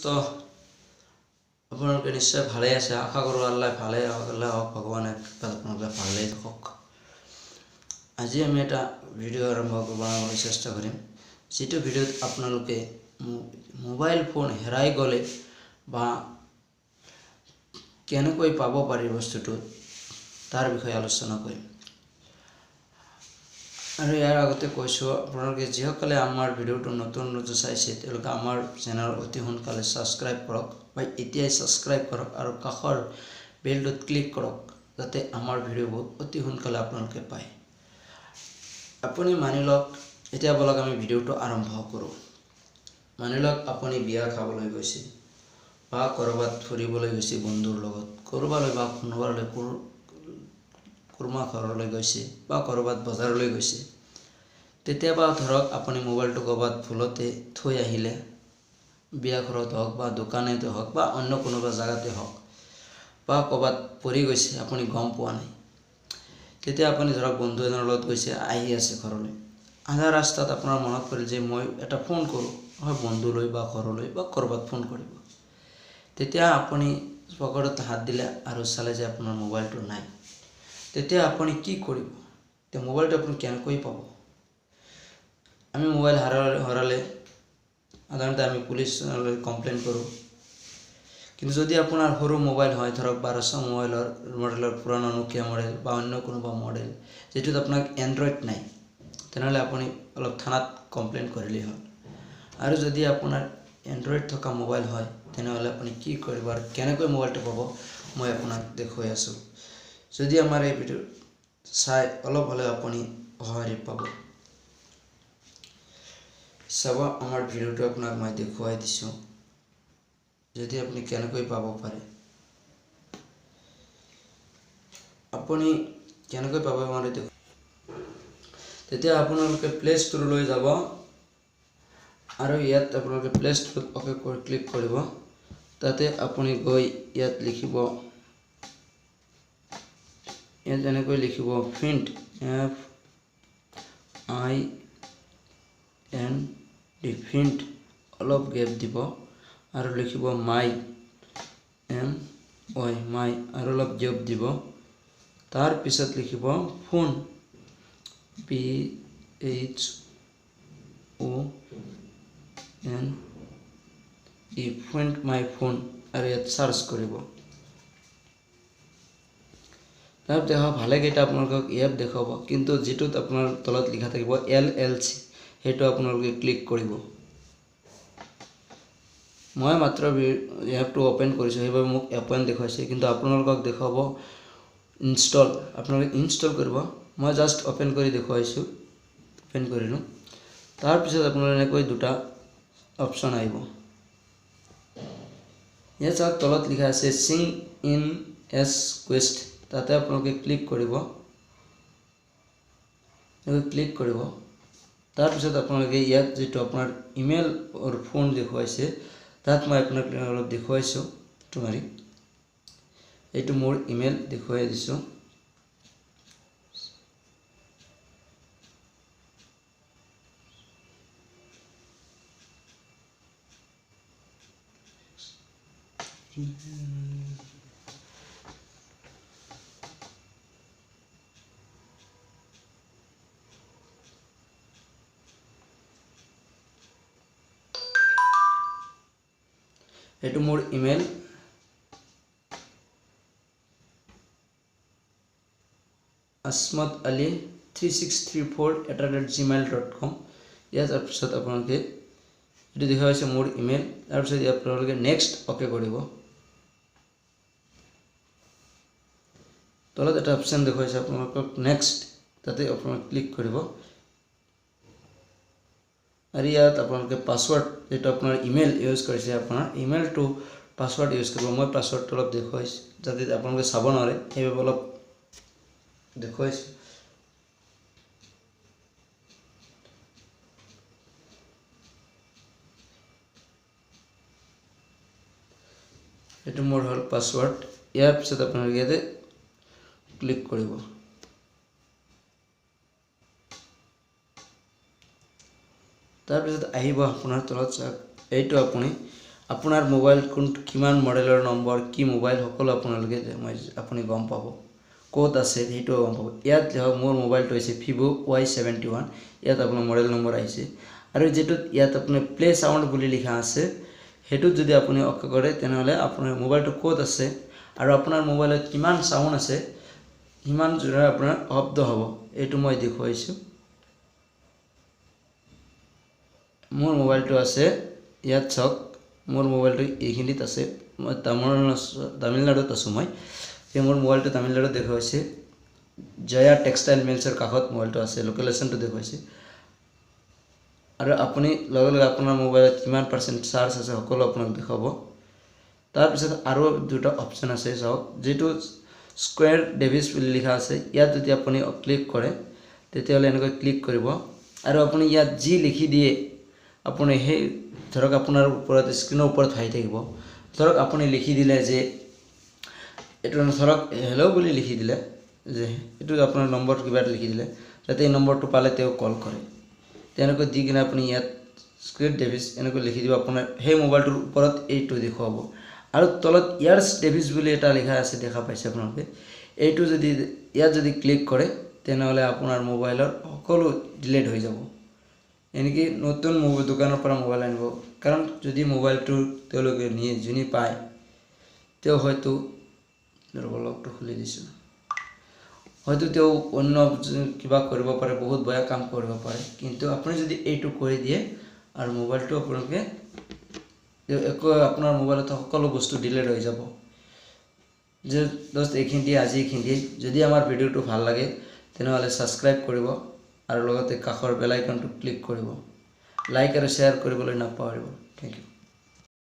তো আপোনালোকে নিশ্চয় ভালে আছে, আশা কৰোঁ আল্লাহ ভালে হওক, ভগৱানে আপোনালোকে ভালেই থাকক। আজি আমি এটা ভিডিঅ' আৰম্ভ কৰিবলৈ চেষ্টা কৰিম, যিটো ভিডিঅ'ত আপোনালোকে মোবাইল ফোন হেৰাই গ'লে বা কেনেকৈ পাব পাৰি বস্তুটো তাৰ বিষয়ে আলোচনা কৰিম। আৰু ইয়াৰ আগতে কৈছোঁ, আপোনালোকে যিসকলে আমাৰ ভিডিঅ'টো নতুন চাইছে তেওঁলোকে আমাৰ চেনেল অতি সোনকালে ছাবস্ক্ৰাইব কৰক বা এতিয়াই ছাবস্ক্ৰাইব কৰক আৰু কাষৰ বেলটোত ক্লিক কৰক, যাতে আমাৰ ভিডিঅ'বোৰ অতি সোনকালে আপোনালোকে পায়। আপুনি মানি লওক, এতিয়া বলক আমি ভিডিঅ'টো আৰম্ভ কৰোঁ। মানি লওক আপুনি বিয়া খাবলৈ গৈছে বা ক'ৰবাত ফুৰিবলৈ গৈছে বন্ধুৰ লগত, ক'ৰবালৈ বা কোনোবালৈ কুৰ্মা ঘৰলৈ গৈছে বা ক'ৰবাত বজাৰলৈ গৈছে। তেতিয়াবা ধৰক আপুনি মোবাইলটো ক'ৰবাত ভুলতে থৈ আহিলে, বিয়া ঘৰত হওক বা দোকানতে হওক বা অন্য কোনোবা জেগাতে হওক বা ক'ৰবাত পৰি গৈছে, আপুনি গম পোৱা নাই। তেতিয়া আপুনি ধৰক বন্ধু এজনৰ লগত গৈছে, আহি আছে ঘৰলৈ, আধা ৰাস্তাত আপোনাৰ মনত পৰিল যে মই এটা ফোন কৰোঁ, হয় বন্ধুলৈ বা ঘৰলৈ বা ক'ৰবাত ফোন কৰিব। তেতিয়া আপুনি পকেটত হাত দিলে আৰু চালে যে আপোনাৰ মোবাইলটো নাই। তেতিয়া আপুনি কি কৰিব? এতিয়া মোবাইলটো আপুনি কেনেকৈ পাব? আমি মোবাইল হেৰালে সাধাৰণতে আমি পুলিচলৈ কমপ্লেইন কৰোঁ। কিন্তু যদি আপোনাৰ সৰু মোবাইল হয়, ধৰক 1200 মডেলৰ পুৰণা নকিয়া মডেল বা অন্য কোনোবা মডেল যিটোত আপোনাক এণ্ড্ৰইড নাই, তেনেহ'লে আপুনি অলপ থানাত কমপ্লেইন কৰিলেই হ'ল। আৰু যদি আপোনাৰ এণ্ড্ৰইড থকা মোবাইল হয়, তেনেহ'লে আপুনি কি কৰিব আৰু কেনেকৈ মোবাইলটো পাব মই আপোনাক দেখুৱাই আছোঁ। যদি আমাৰ এই ভিডিঅ' চাই অলপ হ'লেও আপুনি সঁহাৰি পাব। চাব, আমাৰ ভিডিঅ'টো আপোনাক মই দেখুৱাই দিছোঁ, যদি আপুনি কেনেকৈ পাব পাৰে। আপুনি কেনেকৈ পাব মানে দেখুৱাই। তেতিয়া আপোনালোকে প্লে ষ্ট'ৰলৈ যাব আৰু ইয়াত আপোনালোকে প্লে ষ্ট'ৰত অ'কে কৰি ক্লিক কৰিব। তাতে আপুনি গৈ ইয়াত লিখিব, ইয়াত এনেকৈ লিখিব ফিণ্ট, FIND, ফিণ্ট, অলপ গেপ দিব আৰু লিখিব মাই, মাই আৰু অলপ গেপ দিব। তাৰপিছত লিখিব ফোন, PHONE, ফিণ্ট মাই ফোন আৰু ইয়াত চাৰ্চ কৰিব। তাত দেখা ভালেকেইটা আপোনালোকক এপ দেখুৱাব, কিন্তু যিটোত আপোনাৰ তলত লিখা থাকিব LLC, সেইটো আপোনালোকে ক্লিক কৰিব। মই মাত্ৰ এপটো অ'পেন কৰিছোঁ, সেইবাবে মোক অ'পেন দেখুৱাইছে, কিন্তু আপোনালোকক দেখুৱাব ইনষ্টল। আপোনালোকে ইনষ্টল কৰিব। মই জাষ্ট অ'পেন কৰি দেখুৱাইছোঁ, অ'পেন কৰিলোঁ। তাৰপিছত আপোনাৰ এনেকৈ দুটা অপশ্যন আহিব। ইয়াত চাওক তলত লিখা আছে চিং ইন এছ কুৱেষ্ট, তাতে আপোনালোকে ক্লিক কৰিব। ক্লিক কৰিব। তাৰপিছত আপোনালোকে ইয়াত যিটো আপোনাৰ ইমেইল আৰু ফোন দেখুৱাইছে, তাত মই আপোনাক অলপ দেখুৱাইছোঁ, এইটো মাৰি এইটো মোৰ ইমেইল দেখুৱাই দিছোঁ। এইটো মোৰ ইমেইল, asmatali3634@gmail.com। ইয়াৰ তাৰপিছত আপোনালোকে এইটো দেখুৱাইছে মোৰ ইমেইল। তাৰপিছত আপোনালোকে নেক্সট অ'কে কৰিব। তলত এটা অপশ্যন দেখুৱাইছে আপোনালোকক নেক্সট, তাতে আপোনালোকে ক্লিক কৰিব। আৰু ইয়াত আপোনালোকে পাছৱৰ্ড, যিটো আপোনাৰ ইমেইল ইউজ কৰিছে, আপোনাৰ ইমেইলটো পাছৱৰ্ড ইউজ কৰিব। মই পাছৱৰ্ডটো অলপ দেখুৱাইছোঁ, যাতে আপোনালোকে চাব নোৱাৰে, সেইবাবে অলপ দেখুৱাইছোঁ। এইটো মোৰ হ'ল পাছৱৰ্ড। ইয়াৰ পিছত আপোনালোকে ইয়াতে ক্লিক কৰিব। তাৰপিছত আহিব আপোনাৰ তলত চাওক, এইটো আপুনি আপোনাৰ মোবাইল কিমান মডেলৰ নম্বৰ কি মোবাইল সকলো আপোনালোকে আপুনি গম পাব ক'ত আছে সেইটো গম পাব ইয়াত দেখক মোৰ মোবাইলটো হৈছে Vivo Y71 ইয়াত আপোনাৰ মডেল নম্বৰ আহিছে আৰু যেটো ইয়াত আপুনি প্লে সাউন্ড বুলি লিখা আছে হেতু যদি আপুনি অক কৰে তেনেহলে আপোনাৰ মোবাইলটো ক'ত আছে আৰু আপোনাৰ মোবাইলত কিমান সাউন্ড আছে কিমান জোৰে আপোনাৰ শব্দ হ'ব এটো মই দেখুৱাইছো মোৰ মোবাইলটো আছে ইয়াত চক মোৰ মোবাইলটো এইখিনিত আছে মই তামিলনাডুত আছো মই এই মোৰ মোবাইলটো তামিলনাডুত দেখুৱাইছে জয়া টেক্সটাইল মিলছৰ কাষত মোবাইলটো আছে লোকেশনটো দেখুৱাইছে আৰু আপুনি লগে আপোনাৰ মোবাইলত কিমান পাৰ্চেন্ট চাৰ্জ আছে সকলো আপোনাক দেখাব তাৰ পিছত আৰু দুটা অপচন আছে চাওক যেটো স্কয়াৰ ডেভিস বুলি লিখা আছে ইয়াত যদি আপুনি ক্লিক কৰে তেতিয়ালে এনেকৈ ক্লিক কৰিব আৰু আপুনি ইয়াত জি লিখি দিয়ে আপুনি হে ধৰক আপোনাৰ ওপৰত স্ক্ৰিনৰ ওপৰত হাই থাকিব ধৰক আপুনি লিখি দিলে যে এটো ধৰক হেল্ল বুলি লিখি দিলে যে এটো আপোনাৰ নম্বৰ কিবা লিখি দিলে যাতে এই নম্বৰটো পালে তেও কল কৰে তেনেকৈ দি কিনে আপুনি ইয়াত স্কয়াৰ ডেভিস এনেকৈ লিখি দিব আপোনাৰ হে মোবাইলটোৰ ওপৰত এইটো দেখুৱাব আৰু তলত ইয়াৰ্স ডেভিস বুলি এটা লিখা আছে দেখা পাইছে আপোনালোকে এইটো যদি ইয়াত যদি ক্লিক কৰে তেনেহলে আপোনাৰ মোবাইলৰ সকলো ডিলিট হৈ যাব এনেকি নতুন মোবাইল দোকানৰ পৰা মোবাইল আনিব কাৰণ যদি মোবাইলটো তেওঁলোকে নিয়ে জুনি পায় তেও হয়তো লকটো খুলি দিছো হয়তো তেও অন্য কিবা কৰিব পাৰে বহুত বয়া কাম কৰিব পাৰে কিন্তু আপুনি যদি এইটো কৰি দিয়ে আৰু মোবাইলটো আপোনালোকে একো আপোনাৰ মোবাইলত সকলো বস্তু ডিলিট হৈ যাব যে দোস্ত এইখিনি আজি এইখিনি যদি আমাৰ ভিডিওটো ভাল লাগে তেনেহলে সাবস্ক্ৰাইব কৰিব আৰু লগতে কাষৰ বেল আইকনটো ক্লিক কৰিব লাইক আৰু শেয়াৰ কৰিবলৈ নাপাহৰিব থ্যাংক ইউ